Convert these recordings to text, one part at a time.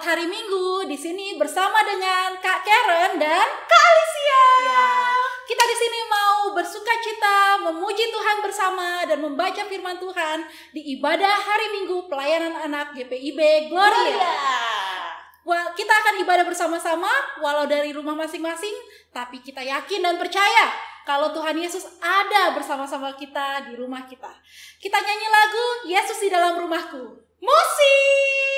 Selamat hari Minggu di sini bersama dengan Kak Karen dan Kak Alicia. Ya. Kita di sini mau bersukacita, memuji Tuhan bersama dan membaca firman Tuhan di ibadah hari Minggu pelayanan anak GPIB Gloria. Wah, kita akan ibadah bersama-sama walau dari rumah masing-masing, tapi kita yakin dan percaya kalau Tuhan Yesus ada bersama-sama kita di rumah kita. Kita nyanyi lagu Yesus di dalam rumahku. Musik.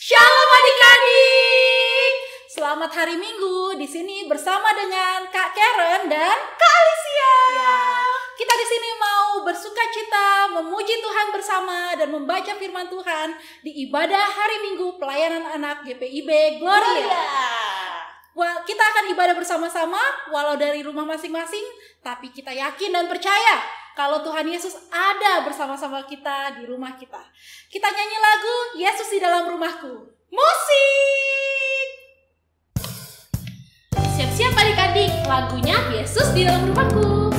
Shalom adik-adik. Selamat hari Minggu di sini bersama dengan Kak Karen dan Kak Alicia. Ya. Kita di sini mau bersukacita, memuji Tuhan bersama dan membaca firman Tuhan di ibadah hari Minggu pelayanan anak GPIB Gloria. Wah, kita akan ibadah bersama-sama walau dari rumah masing-masing, tapi kita yakin dan percaya kalau Tuhan Yesus ada bersama-sama kita di rumah kita. Kita nyanyi lagu Yesus di dalam rumahku. Musik. Siap-siap adik-adik, lagunya Yesus di dalam rumahku.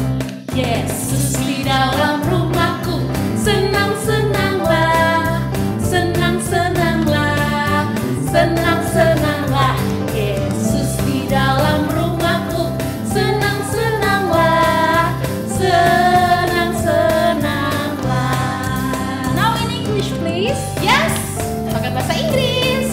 Yesus di dalam rumahku, senang-senanglah, senang-senanglah, senang-senanglah. Yesus di dalam rumahku, senang-senanglah, senang-senanglah. Now in English please. Yes, pakai bahasa Inggris.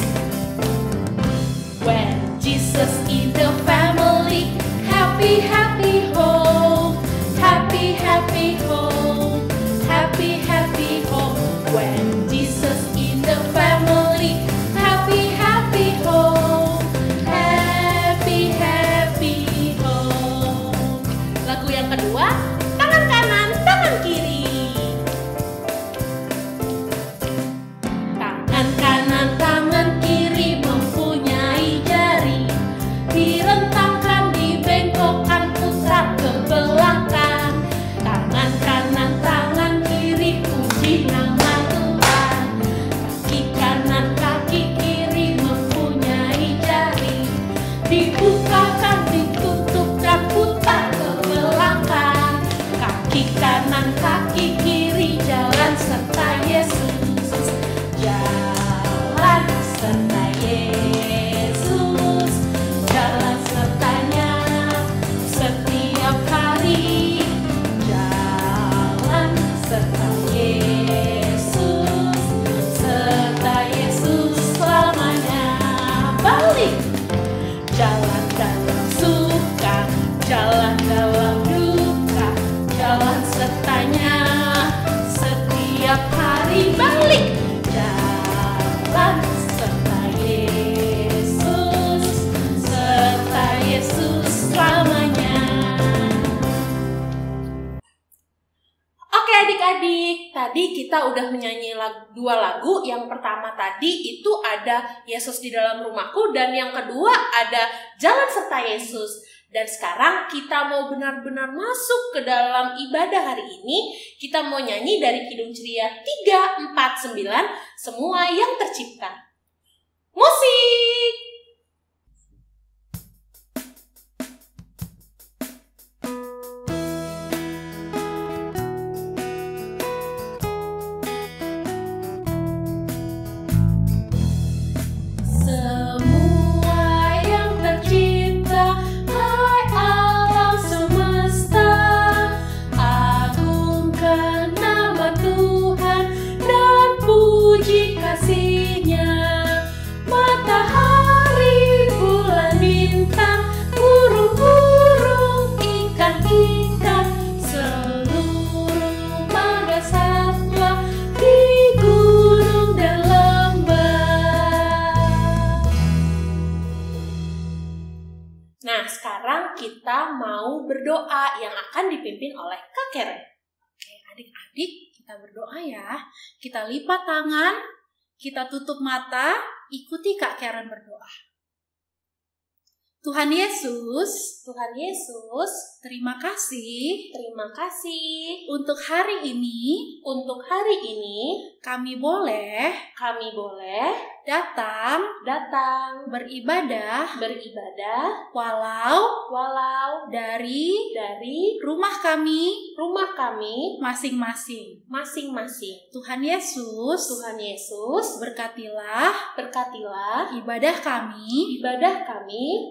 When Jesus in the family, happy, happy home, happy, happy home, happy, happy home. When Jesus in the family, happy, happy home, happy, happy home. Lagu yang kedua, tangan kanan, tangan kiri. Tangan kanan, tangan kiri mempunyai jari, direntangkan, dibengkokkan, putar ke belakang. Tangan kanan, tangan kiri, puji nama Tuhan. Kaki kanan, kaki kiri mempunyai jari, dibukakan, ditutupkan, putar ke belakang. Kaki kanan, kaki kiri, jalan serta Yesus. Jalan serta Yesus, jalan sertanya setiap hari. Jalan serta Yesus selamanya. Balik. Jalan dalam suka, jalan dalam duka, jalan sertanya setiap hari. Balik. Jalan serta Yesus selamanya. Oke adik-adik, tadi kita udah menyanyi dua lagu. Yang pertama tadi itu ada Yesus di dalam rumahku, dan yang kedua ada Jalan serta Yesus. Dan sekarang kita mau benar-benar masuk ke dalam ibadah hari ini. Kita mau nyanyi dari Kidung Ceria 349, Semua yang Tercipta. Musik! Semua yang tercipta, hai alam semesta, agungkan nama Tuhan dan puji kasih-Nya. Matahari, bulan, bintang, burung-burung, ikan-ikan, seluruh marga satwa di gunung dan lembah. Nah, sekarang kita mau berdoa yang akan dipimpin oleh Kak Karen. Oke, adik-adik, kita berdoa ya. Kita lipat tangan, kita tutup mata, ikuti Kak Karen berdoa. Tuhan Yesus, terima kasih untuk hari ini kami boleh datang, beribadah, walau dari rumah kami, masing-masing. Tuhan Yesus, berkatilah ibadah kami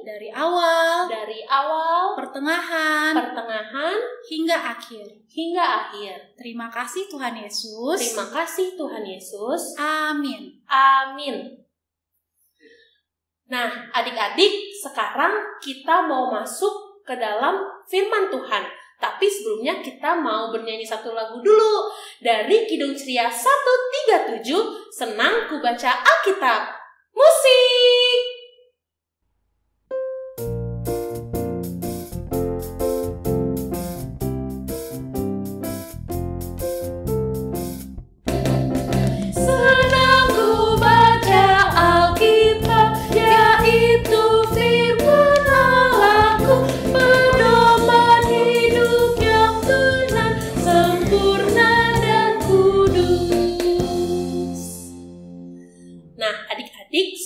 dari awal, pertengahan, hingga akhir. Terima kasih Tuhan Yesus. Amin. Nah, adik-adik, sekarang kita mau masuk ke dalam firman Tuhan. Tapi sebelumnya kita mau bernyanyi satu lagu dulu dari Kidung Ceria 137, Senang Ku Baca Alkitab. Musik!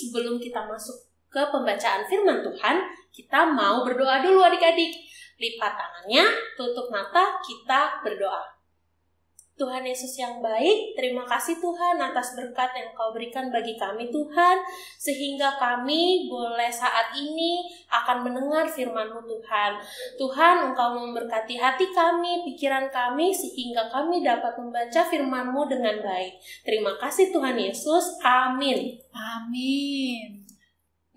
Sebelum kita masuk ke pembacaan firman Tuhan, kita mau berdoa dulu adik-adik. Lipat tangannya, tutup mata, kita berdoa. Tuhan Yesus yang baik, terima kasih Tuhan atas berkat yang Kau berikan bagi kami Tuhan, sehingga kami boleh saat ini akan mendengar firman-Mu Tuhan. Tuhan, Engkau memberkati hati kami, pikiran kami, sehingga kami dapat membaca firman-Mu dengan baik. Terima kasih Tuhan Yesus, amin. Amin.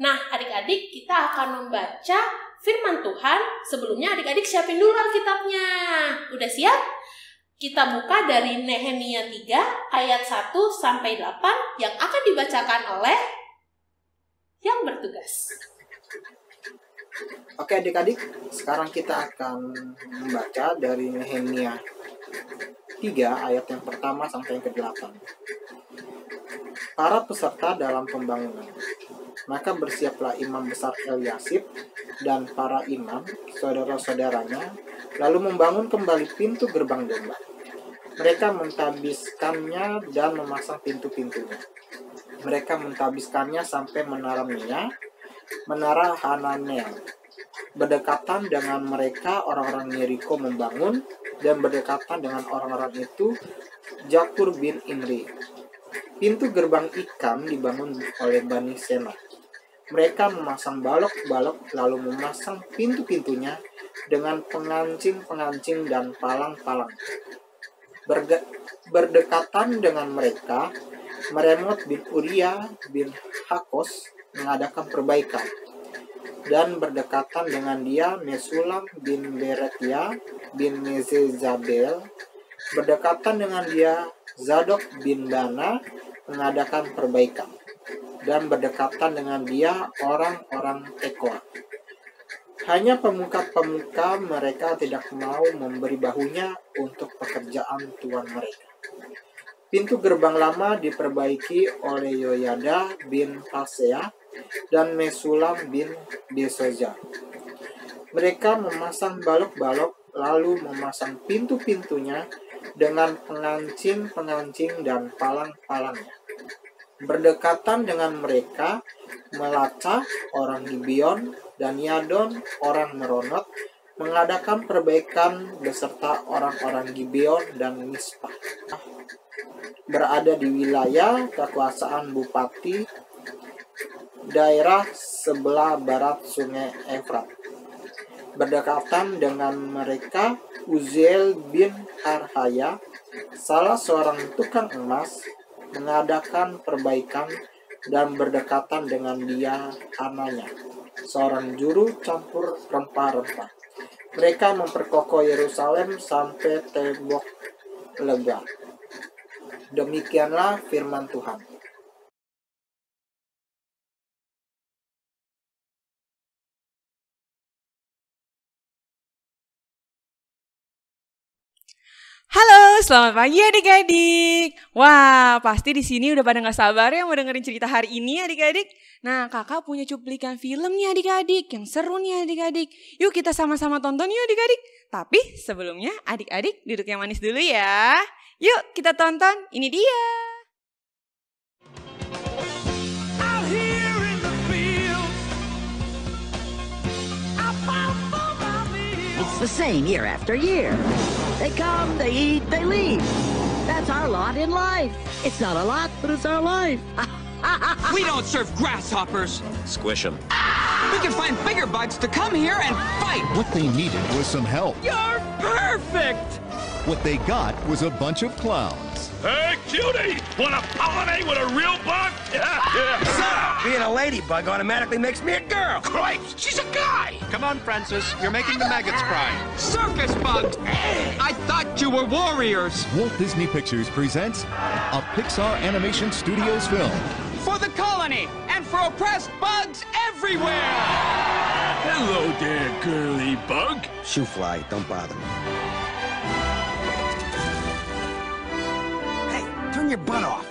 Nah adik-adik, kita akan membaca firman Tuhan. Sebelumnya adik-adik siapin dulu Alkitabnya. Udah siap? Kita buka dari Nehemia 3 ayat 1-8 yang akan dibacakan oleh yang bertugas. Oke adik-adik, sekarang kita akan membaca dari Nehemia 3 ayat yang pertama sampai yang ke-8. Para peserta dalam pembangunan. Maka bersiaplah imam besar Eliasib dan para imam, saudara-saudaranya, lalu membangun kembali pintu gerbang domba. Mereka mentabiskannya dan memasang pintu-pintunya. Mereka mentabiskannya sampai menara Mia, menara Hananel. Berdekatan dengan mereka orang-orang Yeriko membangun, dan berdekatan dengan orang-orang itu Jakur bin Imri. Pintu gerbang ikan dibangun oleh Bani Sena. Mereka memasang balok-balok lalu memasang pintu-pintunya dengan pengancing-pengancing dan palang-palang. Berdekatan dengan mereka, Meremot bin Uria bin Hakos mengadakan perbaikan. Dan berdekatan dengan dia, Mesulam bin Beretia bin Mezezabel. Berdekatan dengan dia, Zadok bin Bana mengadakan perbaikan. Dan berdekatan dengan dia, orang-orang Tekoa. Hanya pemuka-pemuka mereka tidak mau memberi bahunya untuk pekerjaan tuan mereka. Pintu gerbang lama diperbaiki oleh Yoyada bin Pasea dan Mesulam bin Besoza. Mereka memasang balok-balok lalu memasang pintu-pintunya dengan pengancing-pengancing dan palang-palangnya. Berdekatan dengan mereka, Melacah orang Gibeon dan Yadon orang Meronot mengadakan perbaikan beserta orang-orang Gibeon dan Mispa. Berada di wilayah kekuasaan Bupati daerah sebelah barat Sungai Efrat. Berdekatan dengan mereka, Uziel bin Harhaya, salah seorang tukang emas, mengadakan perbaikan, dan berdekatan dengan dia Hananya, seorang juru campur rempah-rempah. Mereka memperkokoh Yerusalem sampai tembok lega. Demikianlah firman Tuhan. Halo, selamat pagi adik-adik. Wah, pasti di sini udah pada nggak sabar ya mau dengerin cerita hari ini adik-adik. Nah, kakak punya cuplikan film nih adik-adik, yang seru nih adik-adik. Yuk kita sama-sama tonton yuk adik-adik. Tapi sebelumnya adik-adik duduk yang manis dulu ya. Yuk kita tonton, ini dia. the same year after year. They come, they eat, they leave. That's our lot in life. It's not a lot, but it's our life. We don't serve grasshoppers. Squish them. We can find bigger bugs to come here and fight. What they needed was some help. You're perfect. What they got was a bunch of clowns. Hey, cutie! Wanna pollinate with a real bug? So, being a ladybug automatically makes me a girl. Cripes! She's a guy! Come on, Francis. You're making the maggots cry. Circus bugs. I thought you were warriors. Walt Disney Pictures presents a Pixar Animation Studios film. For the colony and for oppressed bugs everywhere. Hello there, girly bug. Shoo fly, don't bother me. Hey, turn your butt off.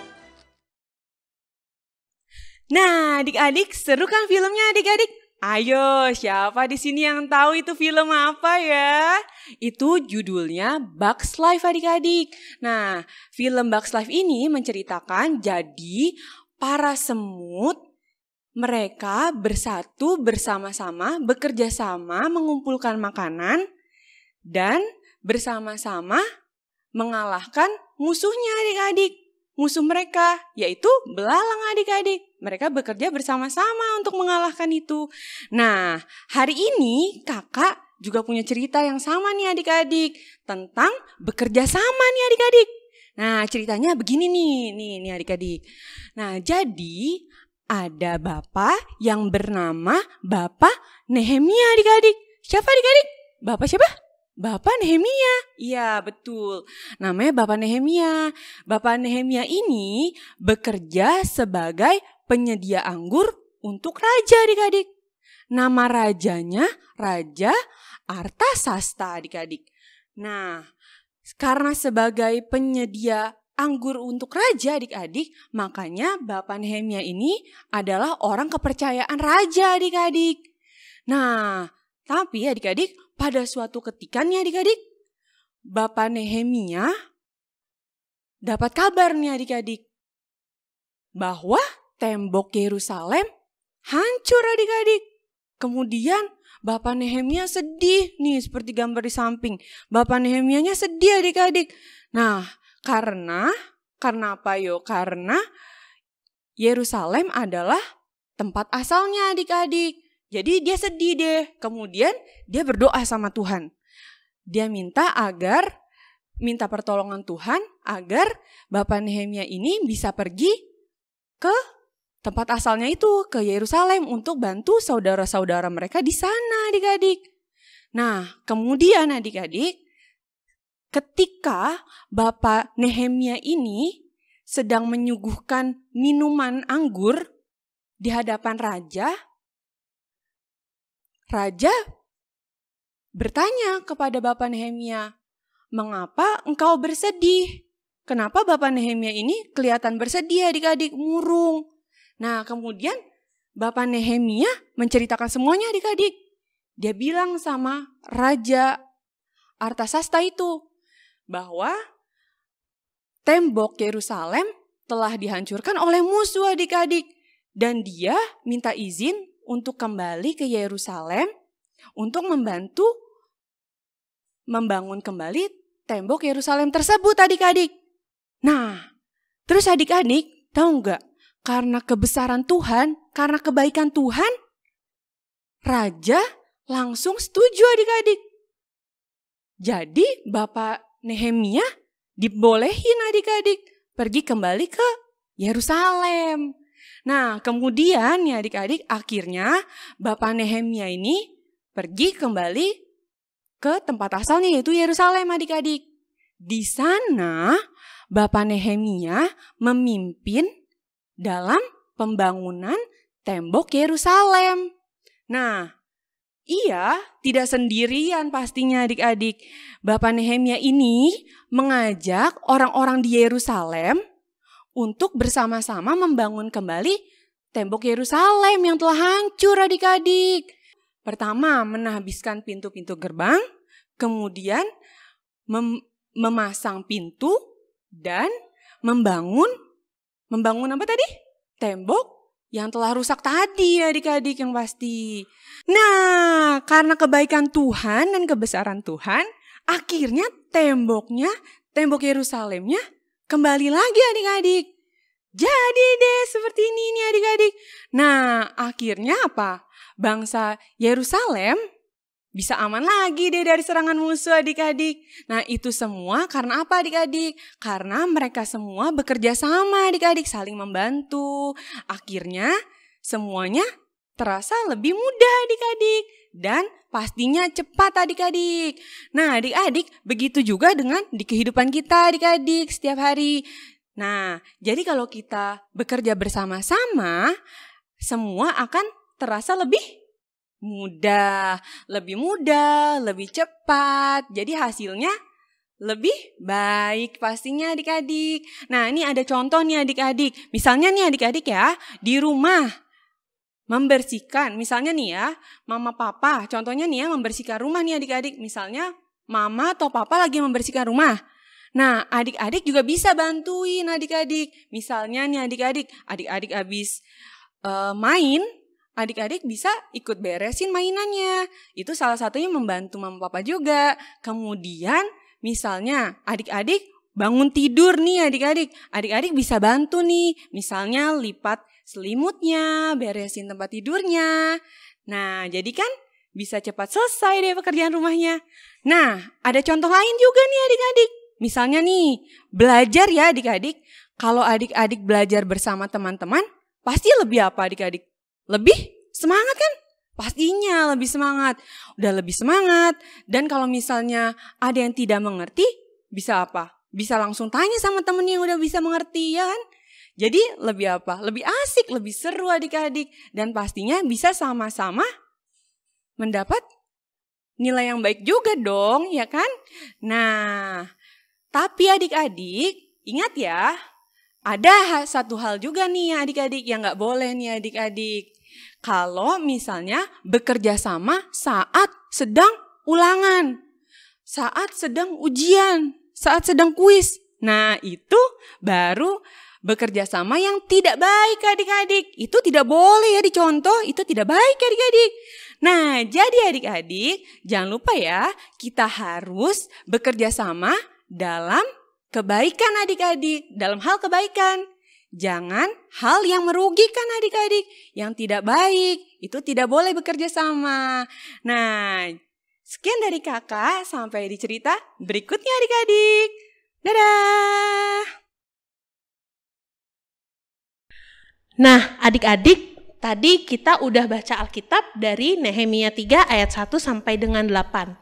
Nah, adik-adik, seru kan filmnya adik-adik? Ayo, siapa di sini yang tahu itu film apa ya? Itu judulnya Bugs Life adik-adik. Nah, film Bugs Life ini menceritakan jadi para semut mereka bersatu bersama-sama, bekerja sama mengumpulkan makanan dan bersama-sama mengalahkan musuhnya adik-adik. Musuh mereka yaitu belalang adik-adik. Mereka bekerja bersama-sama untuk mengalahkan itu. Nah, hari ini kakak juga punya cerita yang sama nih adik-adik. Tentang bekerja sama nih adik-adik. Nah, ceritanya begini nih adik-adik. Nah, jadi ada bapak yang bernama Bapak Nehemia adik-adik. Siapa adik-adik? Bapak siapa? Bapak Nehemia. Iya, betul. Namanya Bapak Nehemia. Bapak Nehemia ini bekerja sebagai penyedia anggur untuk raja adik-adik. Nama rajanya Raja Artasasta adik-adik. Nah, karena sebagai penyedia anggur untuk raja adik-adik, makanya Bapak Nehemia ini adalah orang kepercayaan raja adik-adik. Nah, tapi adik-adik, pada suatu ketika nih adik-adik, Bapak Nehemia dapat kabar nih adik-adik bahwa tembok Yerusalem hancur adik-adik. Kemudian Bapak Nehemia sedih nih seperti gambar di samping. Bapak Nehemianya sedih adik-adik. Nah, karena apa yo? Karena Yerusalem adalah tempat asalnya adik-adik. Jadi dia sedih deh. Kemudian dia berdoa sama Tuhan. Dia minta pertolongan Tuhan agar Bapak Nehemia ini bisa pergi ke tempat asalnya itu, ke Yerusalem untuk bantu saudara-saudara mereka di sana adik-adik. Nah, kemudian adik-adik, ketika Bapak Nehemia ini sedang menyuguhkan minuman anggur di hadapan raja, Raja bertanya kepada Bapak Nehemia, "Mengapa engkau bersedih?" Kenapa Bapak Nehemia ini kelihatan bersedih adik-adik, murung. Nah, kemudian Bapak Nehemia menceritakan semuanya adik-adik. Dia bilang sama Raja Artasasta itu bahwa tembok Yerusalem telah dihancurkan oleh musuh adik-adik. Dan dia minta izin untuk kembali ke Yerusalem untuk membantu membangun kembali tembok Yerusalem tersebut adik-adik. Nah, terus adik-adik tahu nggak? Karena kebesaran Tuhan, karena kebaikan Tuhan, Raja langsung setuju adik-adik. Jadi Bapak Nehemia dibolehin adik-adik pergi kembali ke Yerusalem. Nah, kemudian ya adik-adik, akhirnya Bapak Nehemia ini pergi kembali ke tempat asalnya yaitu Yerusalem adik-adik. Di sana Bapak Nehemia memimpin dalam pembangunan tembok Yerusalem. Nah, ia tidak sendirian pastinya adik-adik. Bapak Nehemia ini mengajak orang-orang di Yerusalem untuk bersama-sama membangun kembali tembok Yerusalem yang telah hancur adik-adik. Pertama, menahbiskan pintu-pintu gerbang, kemudian memasang pintu dan membangun apa tadi? Tembok yang telah rusak tadi adik-adik yang pasti. Nah, karena kebaikan Tuhan dan kebesaran Tuhan, akhirnya tembok Yerusalemnya kembali lagi adik-adik. Jadi deh seperti ini nih adik-adik. Nah, akhirnya apa? Bangsa Yerusalem bisa aman lagi deh dari serangan musuh adik-adik. Nah itu semua karena apa adik-adik? Karena mereka semua bekerja sama adik-adik, saling membantu. Akhirnya semuanya terasa lebih mudah adik-adik. Dan pastinya cepat adik-adik. Nah adik-adik begitu juga dengan di kehidupan kita adik-adik setiap hari. Nah jadi kalau kita bekerja bersama-sama, semua akan terasa lebih mudah, lebih cepat. Jadi hasilnya lebih baik pastinya adik-adik. Nah ini ada contoh nih adik-adik. Misalnya nih adik-adik ya, di rumah membersihkan. Misalnya nih ya, mama papa contohnya nih ya membersihkan rumah nih adik-adik. Misalnya mama atau papa lagi membersihkan rumah. Nah adik-adik juga bisa bantuin adik-adik. Misalnya nih adik-adik habis main, adik-adik bisa ikut beresin mainannya. Itu salah satunya membantu mama papa juga. Kemudian misalnya adik-adik bangun tidur nih adik-adik. Adik-adik bisa bantu nih. Misalnya lipat selimutnya, beresin tempat tidurnya. Nah jadi kan bisa cepat selesai deh pekerjaan rumahnya. Nah ada contoh lain juga nih adik-adik. Misalnya nih belajar ya adik-adik. Kalau adik-adik belajar bersama teman-teman, pasti lebih apa adik-adik? Lebih semangat kan? Pastinya lebih semangat. Udah lebih semangat. Dan kalau misalnya ada yang tidak mengerti, bisa apa? Bisa langsung tanya sama temen yang udah bisa mengerti ya kan? Jadi lebih apa? Lebih asik, lebih seru adik-adik. Dan pastinya bisa sama-sama mendapat nilai yang baik juga dong ya kan? Nah, tapi adik-adik ingat ya, ada satu hal juga nih adik-adik yang gak boleh nih adik-adik. Kalau misalnya bekerja sama saat sedang ulangan, saat sedang ujian, saat sedang kuis. Nah itu baru bekerja sama yang tidak baik adik-adik. Itu tidak boleh ya dicontoh, itu tidak baik adik-adik. Nah jadi adik-adik jangan lupa ya, kita harus bekerja sama dalam kebaikan adik-adik, dalam hal kebaikan. Jangan hal yang merugikan adik-adik, yang tidak baik, itu tidak boleh bekerja sama. Nah, sekian dari kakak, sampai di cerita berikutnya adik-adik. Dadah! Nah, adik-adik, tadi kita udah baca Alkitab dari Nehemia 3 ayat 1 sampai dengan 8.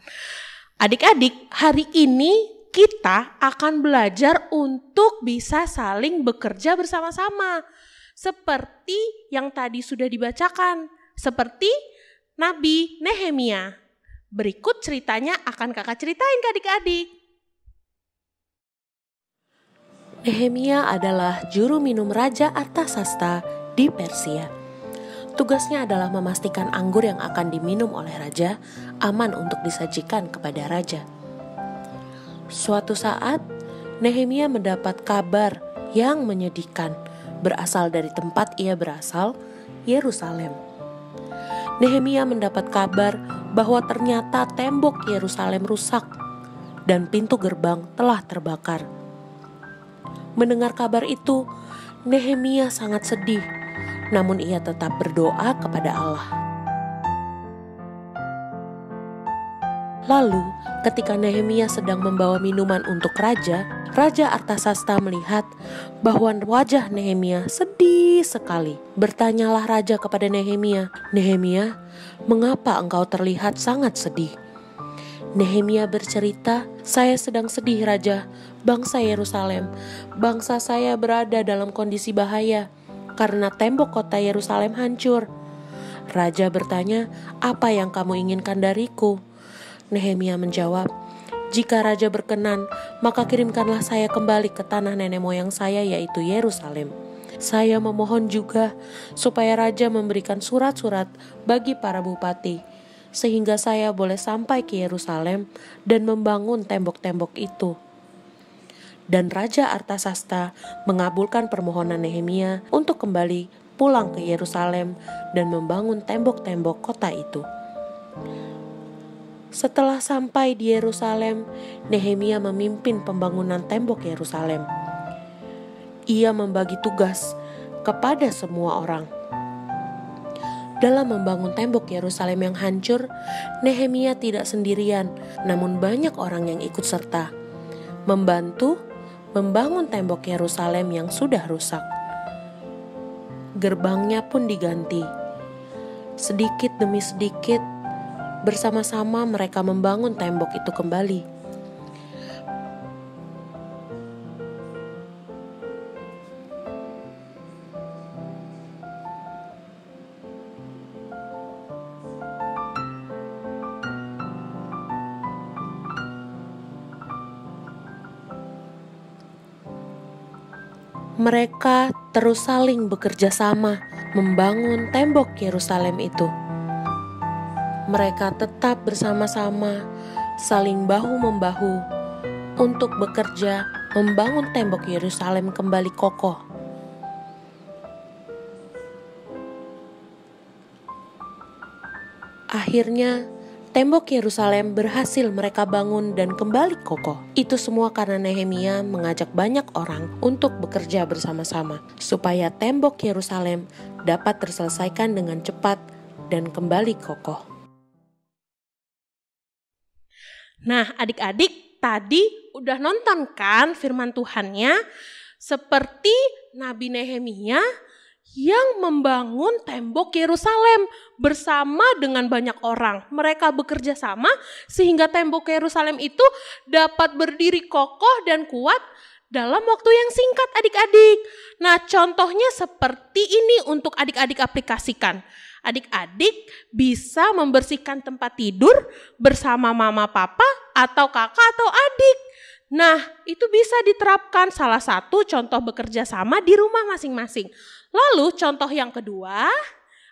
Adik-adik, hari ini kita akan belajar untuk bisa saling bekerja bersama-sama. Seperti yang tadi sudah dibacakan. Seperti Nabi Nehemia. Berikut ceritanya akan kakak ceritain ke adik-adik. Nehemia adalah juru minum Raja Artasasta di Persia. Tugasnya adalah memastikan anggur yang akan diminum oleh raja aman untuk disajikan kepada raja. Suatu saat, Nehemia mendapat kabar yang menyedihkan berasal dari tempat ia berasal, Yerusalem. Nehemia mendapat kabar bahwa ternyata tembok Yerusalem rusak dan pintu gerbang telah terbakar. Mendengar kabar itu, Nehemia sangat sedih, namun ia tetap berdoa kepada Allah. Lalu, ketika Nehemia sedang membawa minuman untuk Raja Artasasta melihat bahwa wajah Nehemia sedih sekali. Bertanyalah Raja kepada Nehemia, "Nehemia, mengapa engkau terlihat sangat sedih?" Nehemia bercerita, "Saya sedang sedih, Raja. Bangsa Yerusalem, bangsa saya berada dalam kondisi bahaya karena tembok kota Yerusalem hancur." Raja bertanya, "Apa yang kamu inginkan dariku?" Nehemia menjawab, "Jika raja berkenan, maka kirimkanlah saya kembali ke tanah nenek moyang saya, yaitu Yerusalem. Saya memohon juga supaya raja memberikan surat-surat bagi para bupati, sehingga saya boleh sampai ke Yerusalem dan membangun tembok-tembok itu." Dan Raja Artasasta mengabulkan permohonan Nehemia untuk kembali pulang ke Yerusalem dan membangun tembok-tembok kota itu. Setelah sampai di Yerusalem, Nehemia memimpin pembangunan tembok Yerusalem. Ia membagi tugas kepada semua orang. Dalam membangun tembok Yerusalem yang hancur, Nehemia tidak sendirian, namun banyak orang yang ikut serta, membantu membangun tembok Yerusalem yang sudah rusak. Gerbangnya pun diganti. Sedikit demi sedikit, bersama-sama mereka membangun tembok itu kembali. Mereka terus saling bekerja sama membangun tembok Yerusalem itu. Mereka tetap bersama-sama, saling bahu-membahu untuk bekerja membangun tembok Yerusalem kembali kokoh. Akhirnya, tembok Yerusalem berhasil mereka bangun dan kembali kokoh. Itu semua karena Nehemia mengajak banyak orang untuk bekerja bersama-sama supaya tembok Yerusalem dapat terselesaikan dengan cepat dan kembali kokoh. Nah, adik-adik tadi udah nonton kan firman Tuhannya? Seperti Nabi Nehemia yang membangun tembok Yerusalem bersama dengan banyak orang. Mereka bekerja sama sehingga tembok Yerusalem itu dapat berdiri kokoh dan kuat dalam waktu yang singkat, adik-adik. Nah, contohnya seperti ini untuk adik-adik aplikasikan. Adik-adik bisa membersihkan tempat tidur bersama mama, papa, atau kakak atau adik. Nah, itu bisa diterapkan salah satu contoh bekerja sama di rumah masing-masing. Lalu contoh yang kedua,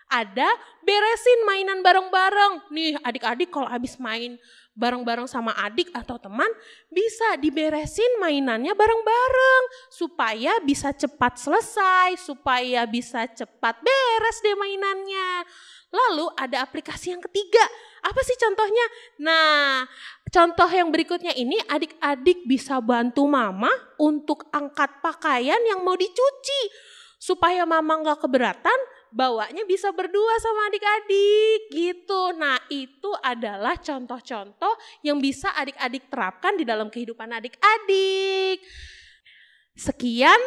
ada beresin mainan bareng-bareng. Nih adik-adik kalau habis main bareng-bareng sama adik atau teman, bisa diberesin mainannya bareng-bareng. Supaya bisa cepat selesai, supaya bisa cepat beres deh mainannya. Lalu ada aplikasi yang ketiga, apa sih contohnya? Nah, contoh yang berikutnya ini adik-adik bisa bantu mama untuk angkat pakaian yang mau dicuci. Supaya mama gak keberatan, bawanya bisa berdua sama adik-adik gitu. Nah, itu adalah contoh-contoh yang bisa adik-adik terapkan di dalam kehidupan adik-adik. Sekian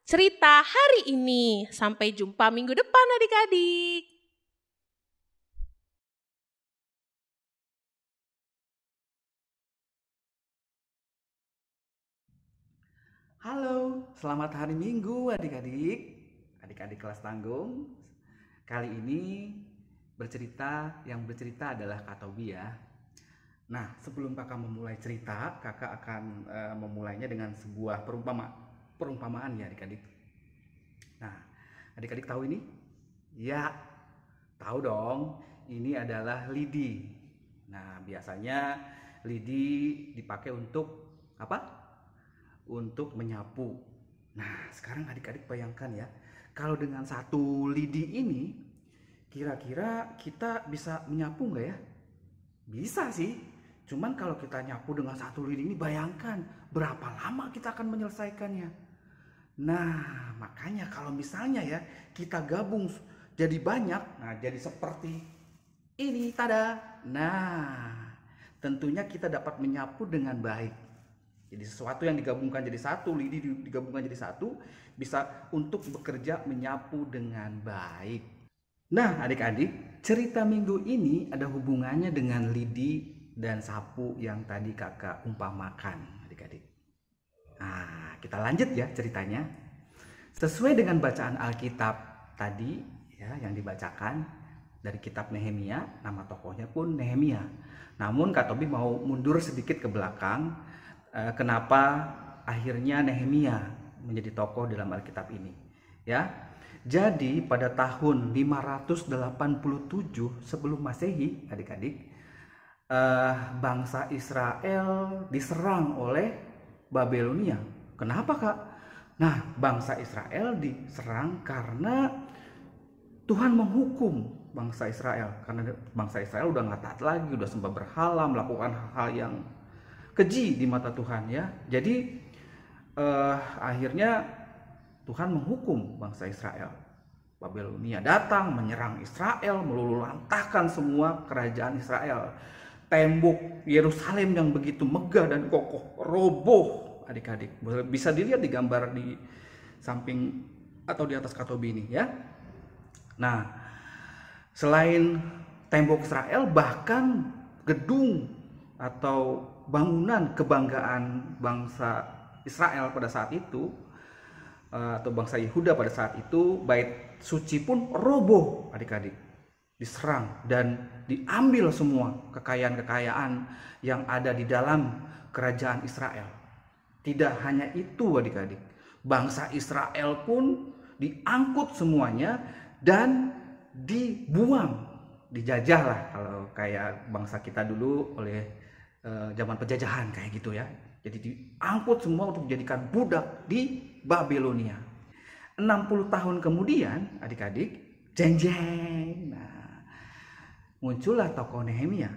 cerita hari ini. Sampai jumpa minggu depan adik-adik. Halo, selamat hari Minggu adik-adik. Adik-adik kelas tanggung. Kali ini yang bercerita adalah Kak Tobi ya. Nah, sebelum kakak memulai cerita, kakak akan memulainya dengan sebuah perumpamaan ya adik-adik. Nah, adik-adik tahu ini? Ya, tahu dong. Ini adalah lidi. Nah, biasanya lidi dipakai untuk apa? Untuk menyapu. Nah, sekarang adik-adik bayangkan ya, kalau dengan satu lidi ini, kira-kira kita bisa menyapu nggak ya? Bisa sih, cuman kalau kita nyapu dengan satu lidi ini, bayangkan berapa lama kita akan menyelesaikannya. Nah, makanya kalau misalnya ya, kita gabung jadi banyak, nah jadi seperti ini, tada. Nah, tentunya kita dapat menyapu dengan baik. Jadi sesuatu yang digabungkan jadi satu, lidi digabungkan jadi satu, bisa untuk bekerja menyapu dengan baik. Nah adik-adik, cerita minggu ini ada hubungannya dengan lidi dan sapu yang tadi kakak umpamakan adik-adik. Nah kita lanjut ya ceritanya. Sesuai dengan bacaan Alkitab tadi ya yang dibacakan dari kitab Nehemia, nama tokohnya pun Nehemia. Namun Kak Tobi mau mundur sedikit ke belakang. Kenapa akhirnya Nehemia menjadi tokoh dalam Alkitab ini ya. Jadi pada tahun 587 sebelum Masehi adik-adik, bangsa Israel diserang oleh Babelonia. Kenapa Kak? Nah, bangsa Israel diserang karena Tuhan menghukum bangsa Israel karena bangsa Israel udah nggak taat lagi, udah sembah berhala, melakukan hal-hal yang keji di mata Tuhan ya. Jadi akhirnya Tuhan menghukum bangsa Israel. Babilonia datang menyerang Israel, meluluhlantahkan semua kerajaan Israel. Tembok Yerusalem yang begitu megah dan kokoh roboh, adik-adik. Bisa dilihat di gambar di samping atau di atas katobi ini ya. Nah, selain tembok Israel, bahkan gedung atau bangunan kebanggaan bangsa Israel pada saat itu, atau bangsa Yehuda pada saat itu, bait suci pun roboh, adik-adik, diserang dan diambil semua kekayaan-kekayaan yang ada di dalam kerajaan Israel. Tidak hanya itu, adik-adik, bangsa Israel pun diangkut semuanya dan dibuang, dijajah lah kalau kayak bangsa kita dulu oleh zaman penjajahan kayak gitu ya. Jadi diangkut semua untuk dijadikan budak di Babilonia. 60 tahun kemudian, adik-adik, jeng-jeng. Nah, muncullah tokoh Nehemia.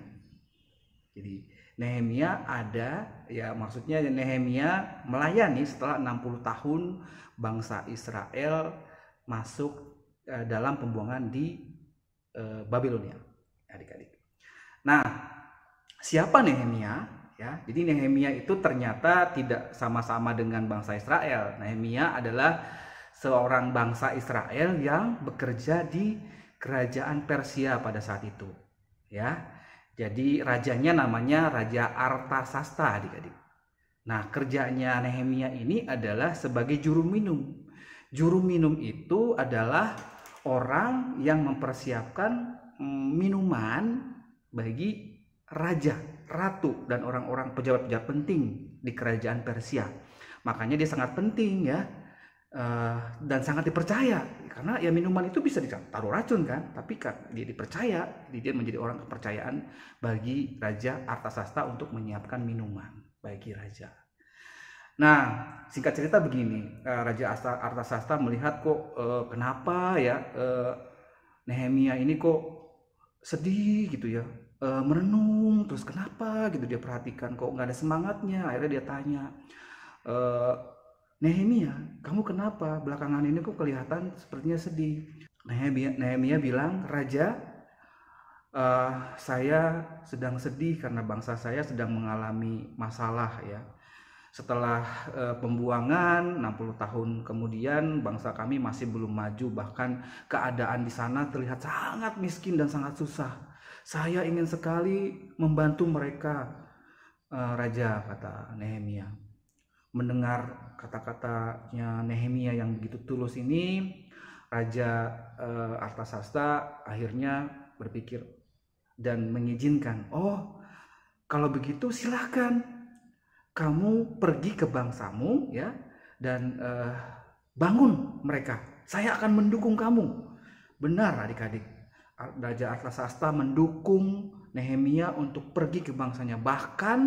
Jadi Nehemia ada, ya maksudnya Nehemia melayani setelah 60 tahun bangsa Israel masuk dalam pembuangan di Babilonia, adik-adik. Nah, siapa Nehemia? Ya, jadi Nehemia itu ternyata tidak sama-sama dengan bangsa Israel. Nehemia adalah seorang bangsa Israel yang bekerja di kerajaan Persia pada saat itu. Ya, jadi rajanya namanya Raja Artasasta, adik-adik. Nah, kerjanya Nehemia ini adalah sebagai juru minum. Juru minum itu adalah orang yang mempersiapkan minuman bagi raja, ratu, dan orang-orang pejabat-pejabat penting di kerajaan Persia. Makanya dia sangat penting ya, dan sangat dipercaya karena ya minuman itu bisa ditaruh racun kan, tapi dia dipercaya, dia menjadi orang kepercayaan bagi Raja Artasasta untuk menyiapkan minuman bagi raja. Nah, singkat cerita begini, Raja Artasasta melihat kok kenapa ya Nehemia ini kok sedih gitu ya, merenung terus, kenapa gitu, dia perhatikan kok nggak ada semangatnya. Akhirnya dia tanya, Nehemia, kamu kenapa belakangan ini kok kelihatan sepertinya sedih? Nehemia bilang, Raja, saya sedang sedih karena bangsa saya sedang mengalami masalah ya. Setelah pembuangan 60 tahun kemudian bangsa kami masih belum maju, bahkan keadaan di sana terlihat sangat miskin dan sangat susah. Saya ingin sekali membantu mereka, Raja, kata Nehemia. Mendengar kata-katanya Nehemia yang begitu tulus ini, Raja Artasasta akhirnya berpikir dan mengizinkan, oh kalau begitu silahkan kamu pergi ke bangsamu ya, dan bangun mereka. Saya akan mendukung kamu. Benar, adik-adik. Raja Artasasta mendukung Nehemia untuk pergi ke bangsanya. Bahkan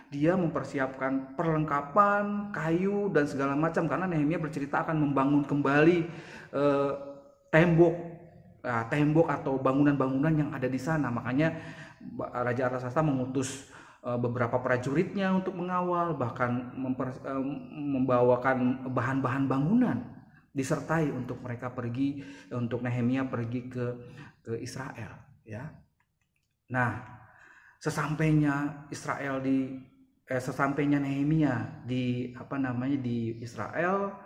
dia mempersiapkan perlengkapan, kayu dan segala macam, karena Nehemia bercerita akan membangun kembali tembok atau bangunan-bangunan yang ada di sana. Makanya Raja Artasasta mengutus beberapa prajuritnya untuk mengawal, bahkan membawakan bahan-bahan bangunan, disertai untuk mereka pergi, untuk Nehemia pergi ke Israel ya. Nah, sesampainya Nehemia di Israel,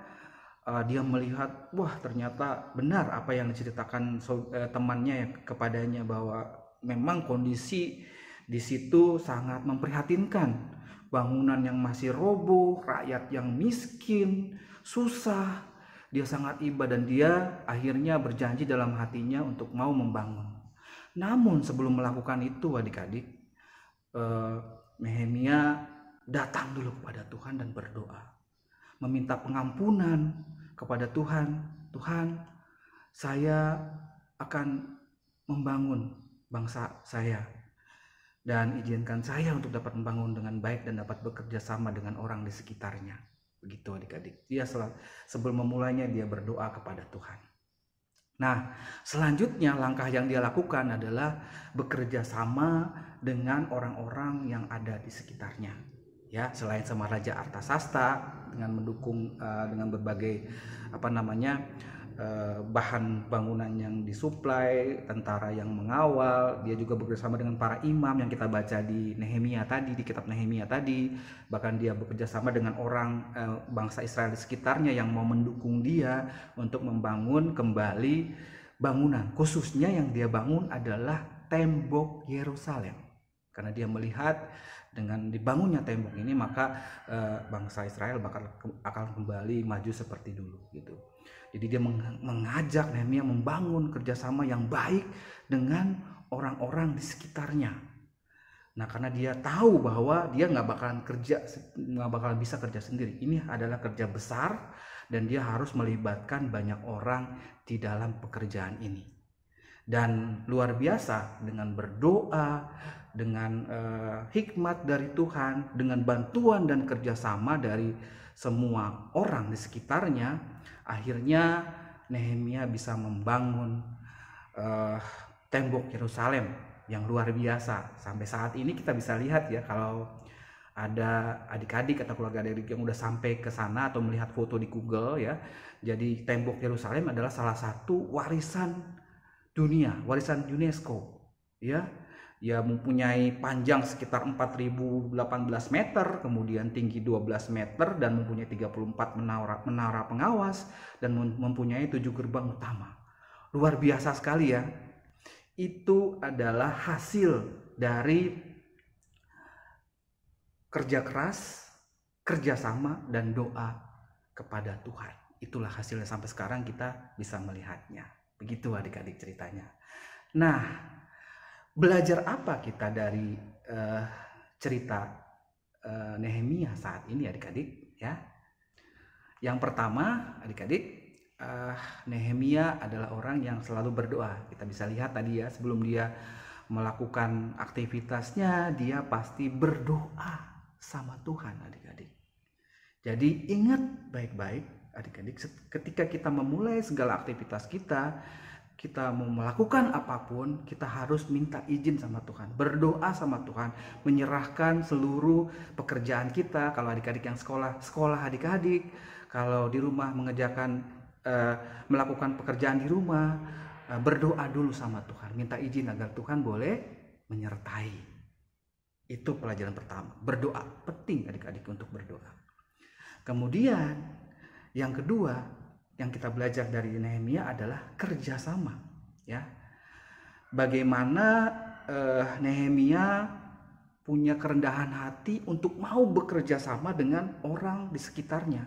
dia melihat, wah ternyata benar apa yang diceritakan temannya kepadanya, bahwa memang kondisi di situ sangat memprihatinkan. Bangunan yang masih roboh, rakyat yang miskin, susah. Dia sangat iba dan dia akhirnya berjanji dalam hatinya untuk mau membangun. Namun sebelum melakukan itu, adik-adik, Nehemia datang dulu kepada Tuhan dan berdoa, meminta pengampunan kepada Tuhan. Tuhan, saya akan membangun bangsa saya, dan izinkan saya untuk dapat membangun dengan baik dan dapat bekerja sama dengan orang di sekitarnya. Begitu, adik-adik. Dia sebelum memulainya dia berdoa kepada Tuhan. Nah, selanjutnya langkah yang dia lakukan adalah bekerja sama dengan orang-orang yang ada di sekitarnya. Ya, selain sama Raja Artasasta dengan mendukung dengan berbagai bahan bangunan yang disuplai, tentara yang mengawal, dia juga bekerjasama dengan para imam yang kita baca di Nehemia tadi, di kitab Nehemia tadi. Bahkan dia bekerjasama dengan orang bangsa Israel di sekitarnya yang mau mendukung dia untuk membangun kembali bangunan. Khususnya yang dia bangun adalah tembok Yerusalem, karena dia melihat dengan dibangunnya tembok ini maka bangsa Israel akan kembali maju seperti dulu gitu. Jadi dia mengajak Nehemia membangun kerjasama yang baik dengan orang-orang di sekitarnya. Nah, karena dia tahu bahwa dia nggak bakalan bisa kerja sendiri. Ini adalah kerja besar dan dia harus melibatkan banyak orang di dalam pekerjaan ini. Dan luar biasa dengan berdoa, dengan hikmat dari Tuhan, dengan bantuan dan kerjasama dari semua orang di sekitarnya, akhirnya Nehemia bisa membangun tembok Yerusalem yang luar biasa. Sampai saat ini kita bisa lihat ya, kalau ada adik-adik atau keluarga adik yang udah sampai ke sana atau melihat foto di Google ya. Jadi tembok Yerusalem adalah salah satu warisan dunia, warisan UNESCO ya. Ya, mempunyai panjang sekitar 4.018 meter, kemudian tinggi 12 meter dan mempunyai 34 menara pengawas dan mempunyai 7 gerbang utama. Luar biasa sekali ya. Itu adalah hasil dari kerja keras, kerjasama dan doa kepada Tuhan. Itulah hasilnya sampai sekarang kita bisa melihatnya. Begitu adik-adik ceritanya. Nah, belajar apa kita dari cerita Nehemia saat ini adik-adik ya? Yang pertama adik-adik, Nehemia adalah orang yang selalu berdoa. Kita bisa lihat tadi ya, sebelum dia melakukan aktivitasnya dia pasti berdoa sama Tuhan adik-adik. Jadi ingat baik-baik adik-adik, ketika kita memulai segala aktivitas kita mau melakukan apapun, kita harus minta izin sama Tuhan, berdoa sama Tuhan, menyerahkan seluruh pekerjaan kita. Kalau adik-adik yang sekolah adik-adik, kalau di rumah melakukan pekerjaan di rumah, berdoa dulu sama Tuhan, minta izin agar Tuhan boleh menyertai. Itu pelajaran pertama, berdoa. Penting adik-adik untuk berdoa. Kemudian yang kedua yang kita belajar dari Nehemia adalah kerjasama ya. Bagaimana Nehemia punya kerendahan hati untuk mau bekerja sama dengan orang di sekitarnya,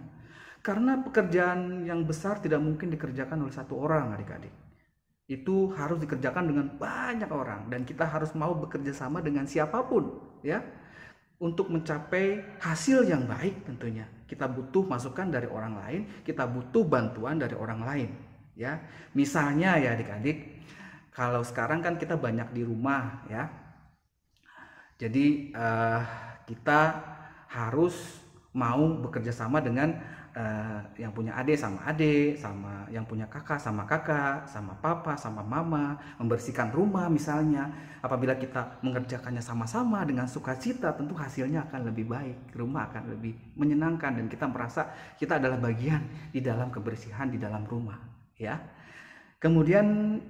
karena pekerjaan yang besar tidak mungkin dikerjakan oleh satu orang adik-adik. Itu harus dikerjakan dengan banyak orang dan kita harus mau bekerja sama dengan siapapun ya, untuk mencapai hasil yang baik. Tentunya kita butuh masukan dari orang lain, kita butuh bantuan dari orang lain ya. Misalnya ya adik-adik, kalau sekarang kan kita banyak di rumah ya, jadi kita harus mau bekerja sama dengan yang punya adik sama adik, sama yang punya kakak sama kakak, sama papa sama mama, membersihkan rumah misalnya. Apabila kita mengerjakannya sama-sama dengan sukacita, tentu hasilnya akan lebih baik, rumah akan lebih menyenangkan dan kita merasa kita adalah bagian di dalam kebersihan di dalam rumah ya. Kemudian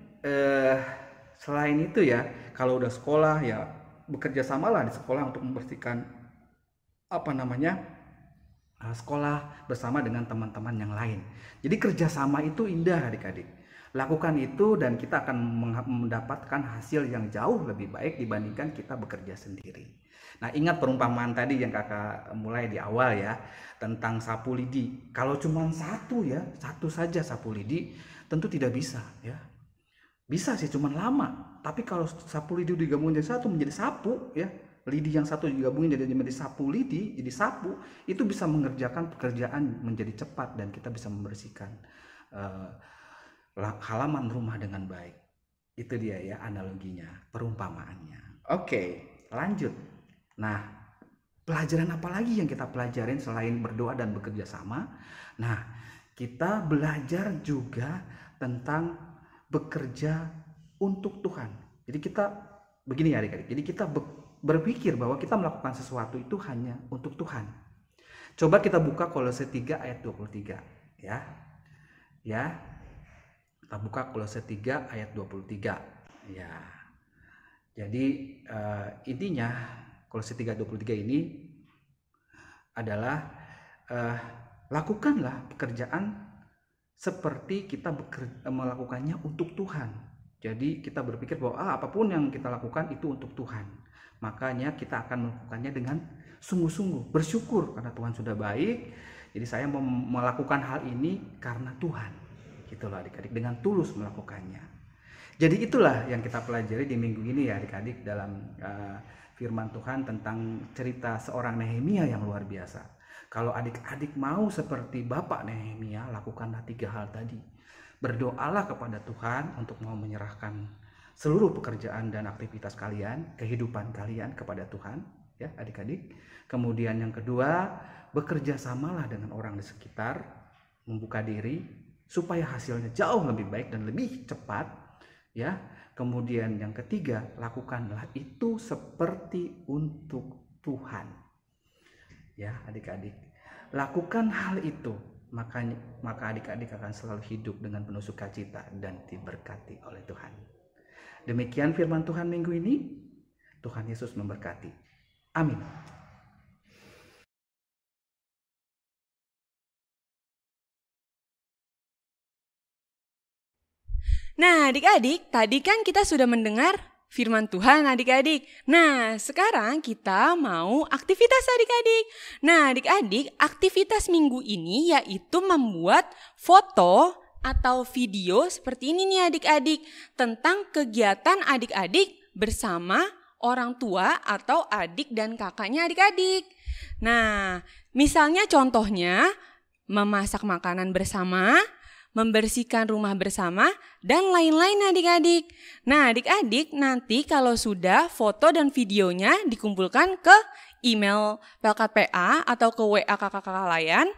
selain itu ya, kalau udah sekolah ya bekerja samalah di sekolah untuk membersihkan sekolah bersama dengan teman-teman yang lain. Jadi kerjasama itu indah adik-adik. Lakukan itu dan kita akan mendapatkan hasil yang jauh lebih baik dibandingkan kita bekerja sendiri. Nah, ingat perumpamaan tadi yang kakak mulai di awal ya, tentang sapu lidi. Kalau cuma satu saja sapu lidi tentu tidak bisa ya. Bisa sih cuma lama, tapi kalau sapu lidi digabungin jadi satu menjadi sapu ya, lidi yang satu digabungin jadi sapu lidi, jadi sapu, itu bisa mengerjakan pekerjaan menjadi cepat dan kita bisa membersihkan halaman rumah dengan baik. Itu dia ya analoginya, perumpamaannya. Oke, lanjut. Nah, pelajaran apa lagi yang kita pelajarin selain berdoa dan bekerja sama? Nah, kita belajar juga tentang bekerja untuk Tuhan. Jadi kita begini ya adik-adik. Jadi kita berpikir bahwa kita melakukan sesuatu itu hanya untuk Tuhan. Coba kita buka Kolose 3 ayat 23 ya. Ya. Kita buka Kolose 3 ayat 23. Ya. Jadi intinya Kolose 3:23 ini adalah lakukanlah pekerjaan seperti kita melakukannya untuk Tuhan. Jadi kita berpikir bahwa apapun yang kita lakukan itu untuk Tuhan. Makanya kita akan melakukannya dengan sungguh-sungguh, bersyukur karena Tuhan sudah baik. Jadi saya mau melakukan hal ini karena Tuhan. Gitu loh adik-adik, dengan tulus melakukannya. Jadi itulah yang kita pelajari di minggu ini ya adik-adik dalam firman Tuhan tentang cerita seorang Nehemia yang luar biasa. Kalau adik-adik mau seperti Bapak Nehemia, lakukanlah 3 hal tadi. Berdoalah kepada Tuhan untuk mau menyerahkan seluruh pekerjaan dan aktivitas kalian, kehidupan kalian kepada Tuhan, ya adik-adik. Kemudian yang kedua, bekerja samalah dengan orang di sekitar, membuka diri supaya hasilnya jauh lebih baik dan lebih cepat, ya. Kemudian yang ketiga, lakukanlah itu seperti untuk Tuhan. Ya, adik-adik. Lakukan hal itu, maka adik-adik akan selalu hidup dengan penuh sukacita dan diberkati oleh Tuhan. Demikian firman Tuhan minggu ini. Tuhan Yesus memberkati. Amin. Nah, adik-adik, tadi kan kita sudah mendengar firman Tuhan adik-adik. Nah, sekarang kita mau aktivitas adik-adik. Nah, adik-adik, aktivitas minggu ini yaitu membuat foto atau video seperti ini nih adik-adik. Tentang kegiatan adik-adik bersama orang tua atau adik dan kakaknya adik-adik. Nah, misalnya contohnya memasak makanan bersama, membersihkan rumah bersama, dan lain-lain adik-adik. Nah adik-adik nanti kalau sudah foto dan videonya dikumpulkan ke email Pelkat PA atau ke WA kakak-kakak layan.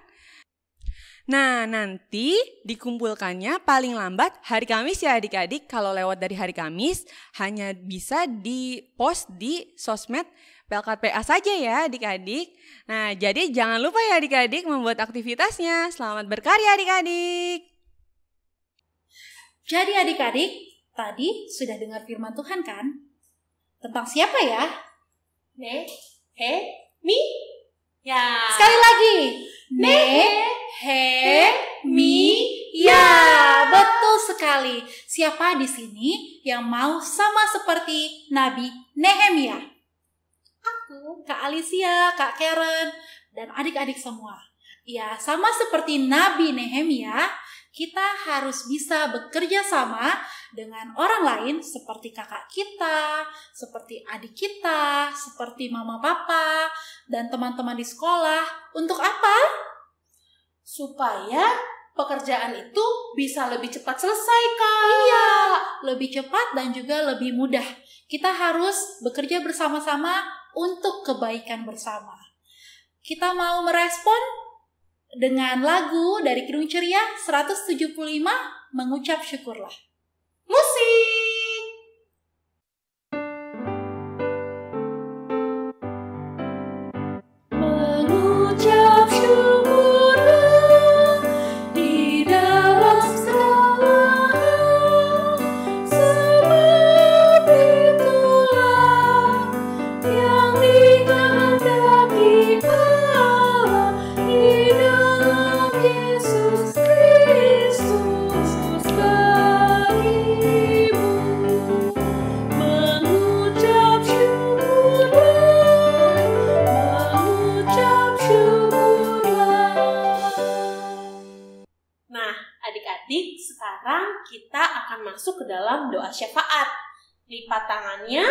Nah nanti dikumpulkannya paling lambat hari Kamis ya adik-adik. Kalau lewat dari hari Kamis hanya bisa di-post di sosmed Pelkat PA saja ya adik-adik. Nah jadi jangan lupa ya adik-adik membuat aktivitasnya. Selamat berkarya adik-adik. Jadi adik-adik, tadi sudah dengar firman Tuhan kan? Tentang siapa ya? Nehemia. Sekali lagi. Nehemia. Betul sekali. Siapa di sini yang mau sama seperti Nabi Nehemia? Aku, Kak Alicia, Kak Karen, dan adik-adik semua. Ya, sama seperti Nabi Nehemia, kita harus bisa bekerja sama dengan orang lain seperti kakak kita, seperti adik kita, seperti mama papa, dan teman-teman di sekolah. Untuk apa? Supaya pekerjaan itu bisa lebih cepat selesai, Kak. Iya, lebih cepat dan juga lebih mudah. Kita harus bekerja bersama-sama untuk kebaikan bersama. Kita mau merespon dengan lagu dari Kidung Ceria 175, Mengucap Syukurlah. Musik! Mengucap syukurlah di dalam segala hal, sebab itulah yang dikehendaki Allah di dalam Yesus Kristus bagimu. Mengucap syukurlah, mengucap syukurlah. Nah, adik-adik, sekarang kita akan masuk ke dalam doa syafaat. Lipat tangannya,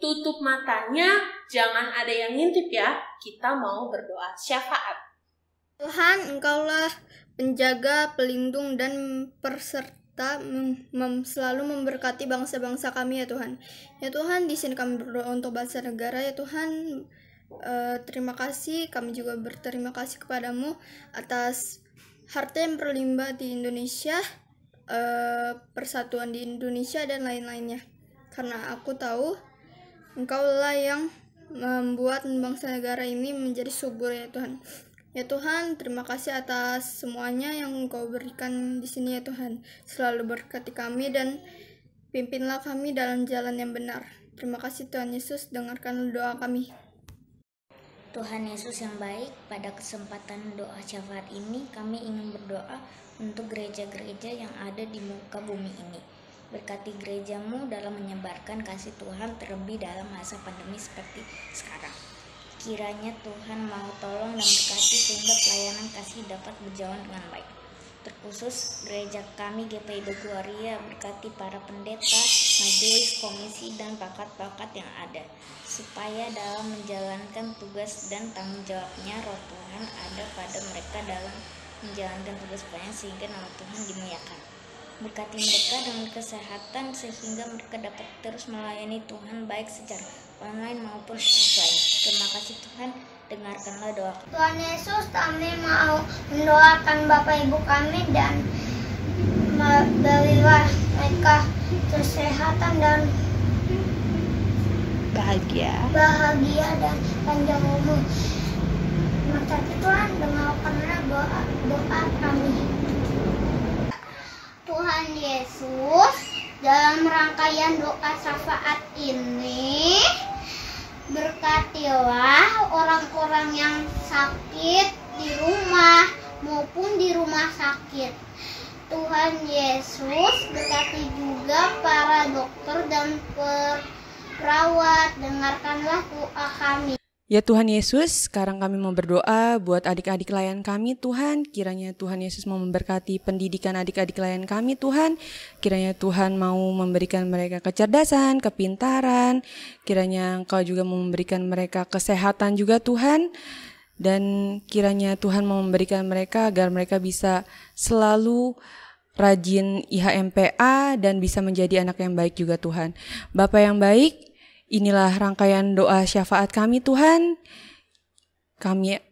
tutup matanya, jangan ada yang ngintip ya. Kita mau berdoa syafaat. Tuhan, Engkaulah penjaga, pelindung, dan peserta selalu memberkati bangsa-bangsa kami ya Tuhan. Ya Tuhan, di sini kami berdoa untuk bangsa negara ya Tuhan. Terima kasih, kami juga berterima kasih kepadamu atas harta yang berlimpah di Indonesia. persatuan di Indonesia dan lain-lainnya. Karena aku tahu Engkaulah yang membuat bangsa negara ini menjadi subur ya Tuhan. Ya Tuhan, terima kasih atas semuanya yang Engkau berikan di sini ya Tuhan. Selalu berkati kami dan pimpinlah kami dalam jalan yang benar. Terima kasih Tuhan Yesus, dengarkan doa kami. Tuhan Yesus yang baik, pada kesempatan doa syafaat ini kami ingin berdoa untuk gereja-gereja yang ada di muka bumi ini. Berkati gerejamu dalam menyebarkan kasih Tuhan, terlebih dalam masa pandemi seperti sekarang. Kiranya Tuhan mau tolong dan berkati sehingga pelayanan kasih dapat berjalan dengan baik. Terkhusus gereja kami GPIB Gloria, berkati para pendeta, majelis, komisi, dan pakat-pakat yang ada, supaya dalam menjalankan tugas dan tanggung jawabnya Roh Tuhan ada pada mereka dalam menjalankan tugas pelayanan sehingga nama Tuhan dimuliakan. Berkati mereka dengan kesehatan sehingga mereka dapat terus melayani Tuhan baik secara online maupun offline. Terima kasih Tuhan, dengarkanlah doa kami. Tuhan Yesus, kami mau mendoakan Bapak Ibu kami dan berilah mereka kesehatan dan bahagia dan panjang umur. Terima kasih Tuhan, dengarkanlah doa kami. Tuhan Yesus, dalam rangkaian doa syafaat ini, berkatilah orang-orang yang sakit di rumah maupun di rumah sakit. Tuhan Yesus, berkati juga para dokter dan perawat, dengarkanlah doa kami. Ya Tuhan Yesus, sekarang kami mau berdoa buat adik-adik klien kami Tuhan. Kiranya Tuhan Yesus mau memberkati pendidikan adik-adik klien kami Tuhan. Kiranya Tuhan mau memberikan mereka kecerdasan, kepintaran. Kiranya Engkau juga mau memberikan mereka kesehatan juga Tuhan. Dan kiranya Tuhan mau memberikan mereka agar mereka bisa selalu rajin IHMPA dan bisa menjadi anak yang baik juga Tuhan. Bapa yang baik, inilah rangkaian doa syafaat kami Tuhan.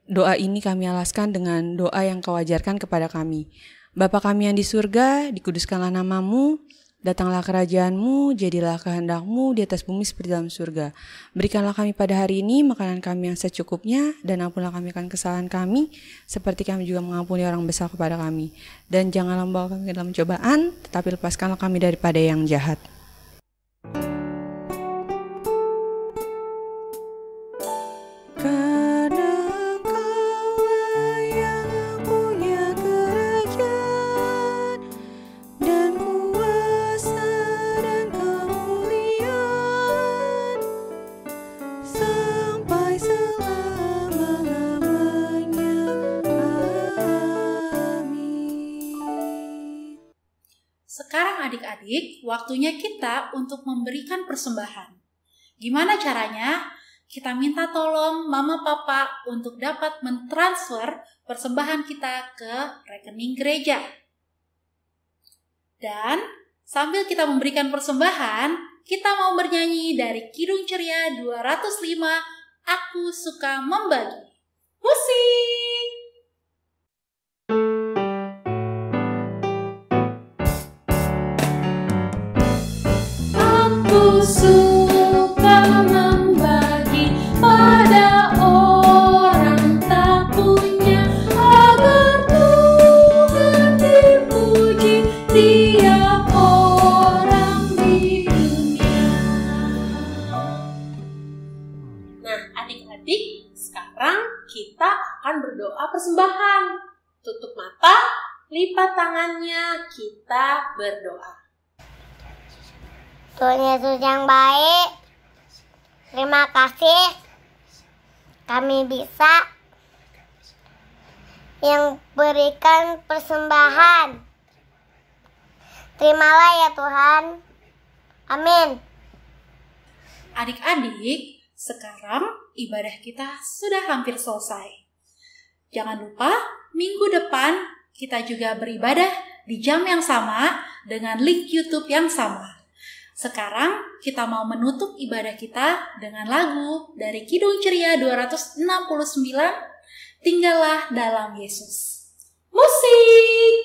Doa ini kami alaskan dengan doa yang Kau ajarkan kepada kami. Bapa kami yang di surga, dikuduskanlah namamu, datanglah kerajaan-Mu, jadilah kehendak-Mu di atas bumi seperti dalam surga. Berikanlah kami pada hari ini makanan kami yang secukupnya, dan ampunilah kami akan kesalahan kami, seperti kami juga mengampuni orang bersalah kepada kami. Dan janganlah membawa kami ke dalam cobaan, tetapi lepaskanlah kami daripada yang jahat. Sekarang adik-adik, waktunya kita untuk memberikan persembahan. Gimana caranya? Kita minta tolong mama papa untuk dapat mentransfer persembahan kita ke rekening gereja. Dan sambil kita memberikan persembahan, kita mau bernyanyi dari Kidung Ceria 205, Aku Suka Membagi. Musik! Aku suka membagi pada orang tak punya, agar Tuhan dipuji tiap orang di dunia. Nah, adik-adik, sekarang kita akan berdoa persembahan. Tutup mata, lipat tangannya, kita berdoa. Tuhan Yesus yang baik, terima kasih kami bisa yang berikan persembahan. Terimalah ya Tuhan. Amin. Adik-adik, sekarang ibadah kita sudah hampir selesai. Jangan lupa, minggu depan kita juga beribadah di jam yang sama dengan link YouTube yang sama. Sekarang kita mau menutup ibadah kita dengan lagu dari Kidung Ceria 269, Tinggallah Dalam Yesus. Musik!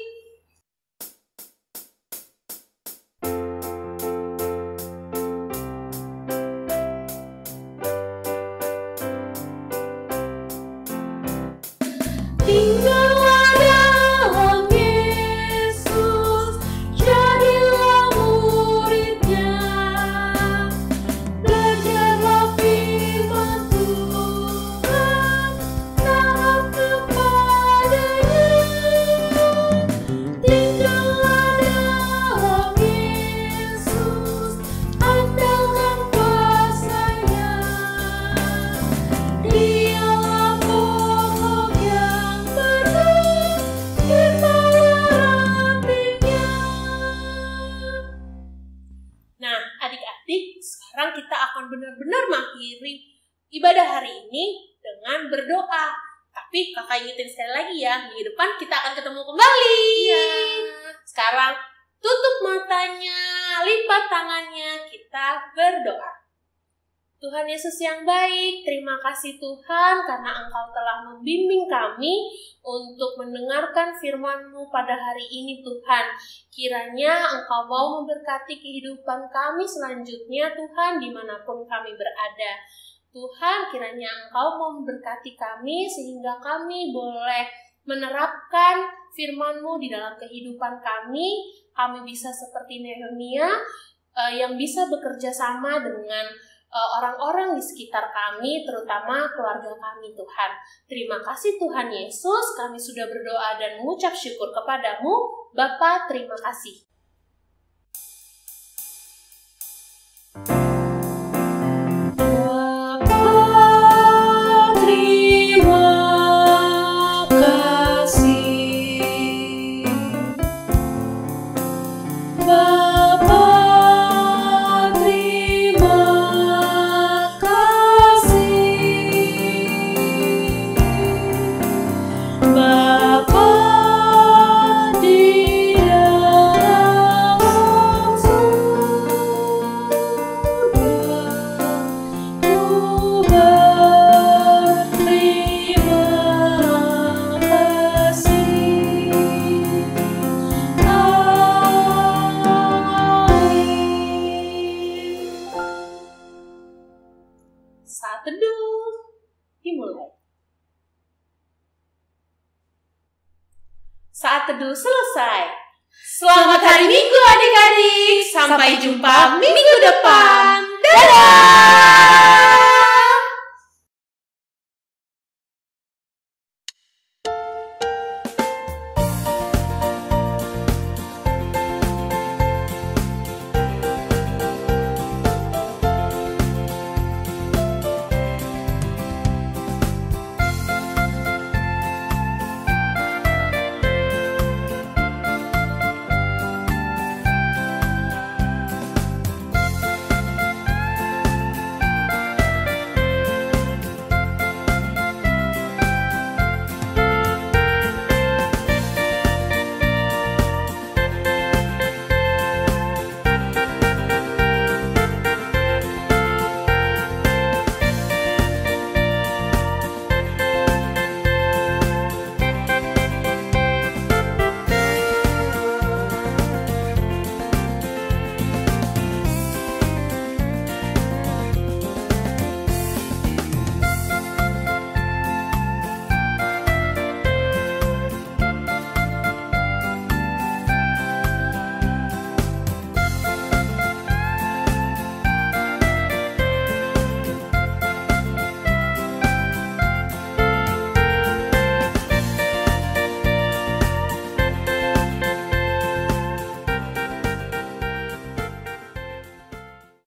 ibadah hari ini dengan berdoa. Tapi kakak ingetin sekali lagi ya, minggu depan kita akan ketemu kembali. Iya. Sekarang tutup matanya, lipat tangannya, kita berdoa. Tuhan Yesus yang baik, terima kasih Tuhan karena Engkau telah membimbing kami untuk mendengarkan firman-Mu pada hari ini Tuhan. Kiranya Engkau mau memberkati kehidupan kami selanjutnya Tuhan dimanapun kami berada. Tuhan, kiranya Engkau mau memberkati kami sehingga kami boleh menerapkan firman-Mu di dalam kehidupan kami. Kami bisa seperti Nehemia yang bisa bekerja sama dengan orang-orang di sekitar kami, terutama keluarga kami Tuhan. Terima kasih Tuhan Yesus, kami sudah berdoa dan mengucap syukur kepadamu. Bapa, terima kasih. Saat teduh dimulai. Saat teduh selesai. Selamat hari Minggu adik-adik. Sampai jumpa minggu depan. Dadah!